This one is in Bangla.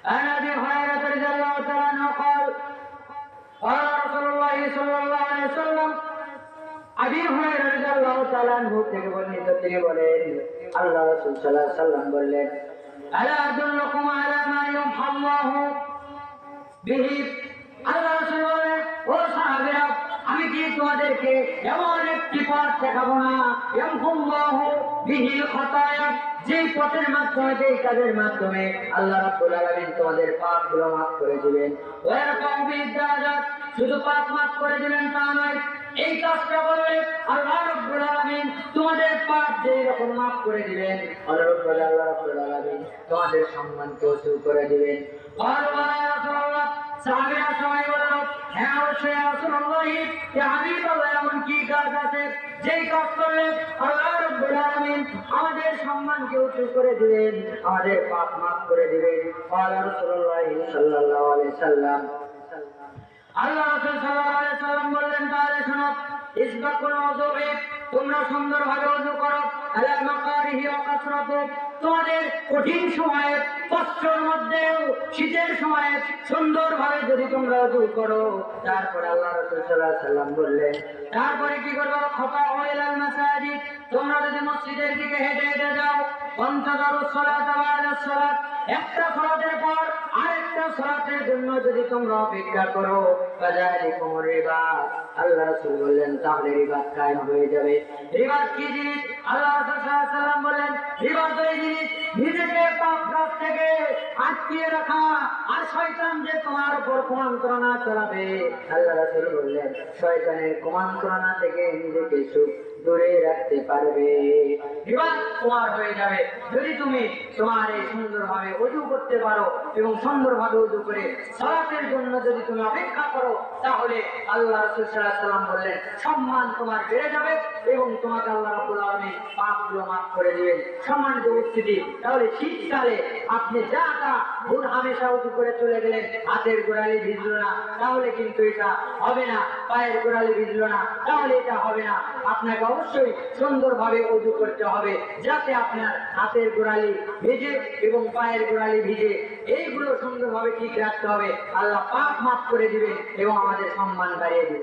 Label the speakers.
Speaker 1: عن ابي هريره رضي الله تعالى عنه قال قال رسول الله صلى الله عليه وسلم আবি হুরায়রা রাদিয়াল্লাহু তাআলা আনহু থেকে বর্ণিত তিনি বলেন আল্লাহ রাসূল সাল্লাল্লাহু আলাইহি ওয়াসাল্লাম বললেন আলা আদুল্লুকুম আলা মা ইয়ামহাল্লাহু বিহি আল্লাহ রাসূল বলেন ও সাহাবীরা আমি কি তোমাদেরকে এমন একটি পথ দেখাবো না ইয়ামহুল্লাহু বিহি খাতায়া যে পথের মাধ্যমে যে কাজের মাধ্যমে আল্লাহ রাব্বুল আলামিন তোমাদের পাপগুলো মাফ করে দিবেন ওয়া ইয়ারফাউ বিহি দারাজাত শুধু পাপ মাফ করে দিবেন তা নয় এই কাজটা করলে আল্লাহ রাব্বুল আলামিন তোমাদের পাপ যে রকম মাফ করে দিবেন আল্লাহ রাব্বুল আলামিন তোমাদের সম্মানকে উঁচু করে দিবেন আল্লাহ রাসূলুল্লাহ সাহাবীরা সবাই বলল হ্যাঁ অবশ্যই রাসূলুল্লাহ ইয়া হাবিবাল্লাহ এমন কি কাজ আছে যেই কাজ করলে আল্লাহ রাব্বুল আলামিন আমাদের সম্মানকে উঁচু করে দিবেন আমাদের পাপ মাফ করে দিবেন আল্লাহ রাসূলুল্লাহ সাল্লাল্লাহু আলাইহি সাল্লাম আল্লাহ রাসূল সাল্লাল্লাহু আলাইহি সাল্লাম বললেন তাহলে শোনো ইসবাকুল ওযুবে তোমরা সুন্দরভাবে ওযু করো আলা মাকারিহি ওয়া কাসরাতু তোমাদের কঠিন সময়ে কষ্টের মধ্যেও শীতের সময়ে সুন্দরভাবে যদি তোমরা ওযু করো তারপর আল্লাহ রাসূল সাল্লাল্লাহু আলাইহি সাল্লাম বললেন তারপরে কি করবে খফা ইলাল মাসাজিদ তোমরা যদি মসজিদের দিকে হেঁটে হেঁটে যাও পঞ্চদারুস সালাত ওয়া সালাত একটা সালাতের পর আরেকটা সালাতের জন্য যদি তোমরা অপেক্ষা করো ফাযালিকুম রিবাত আল্লাহ রাসূল বললেন তাহলে রিবাত কায়েম হয়ে যাবে রিবাত কি জিনিস আল্লাহ রাসূল সাল্লাল্লাহু আলাইহি সাল্লাম বলেন রিবাত ওই জিনিস নিজেকে পাপ কাজ থেকে আটকিয়ে রাখা আর শয়তান যে তোমার উপর কুমন্ত্রণা চালাবে আল্লাহ রাসূল বললেন শয়তানের কুমন্ত্রণা থেকে নিজেকে দূরে রাখতে পারবে রিবাত তোমার হয়ে যাবে যদি তুমি তোমার এই সুন্দরভাবে ওযু করতে পারো এবং সুন্দরভাবে ওযু করে সালাতের জন্য যদি তুমি অপেক্ষা করো তাহলে আল্লাহ রাসূল সাল্লাল্লাহু আলাইহি সাল্লাম বললেন সম্মান তোমার বেড়ে যাবে এবং তোমাকে আল্লাহ রাব্বুল আলামিন পাপগুলো মাফ করে দিবেন সম্মানিত উপস্থিতি তাহলে শীতকালে আপনি যা তা ভুল হামেশা ওযু করে চলে গেলেন হাতের গোড়ালি ভিজলো না তাহলে কিন্তু এটা হবে না পায়ের গোড়ালি ভিজলো না তাহলে এটা হবে না আপনাকে অবশ্যই সুন্দরভাবে ওযু করতে হবে যাতে আপনার হাতের গোড়ালি ভিজে এবং পায়ের গোড়ালি ভিজে এইগুলো সুন্দরভাবে ঠিক রাখতে হবে আল্লাহ পাপ মাফ করে দিবেন এবং আমাদের সম্মান বাড়িয়ে দিবেন।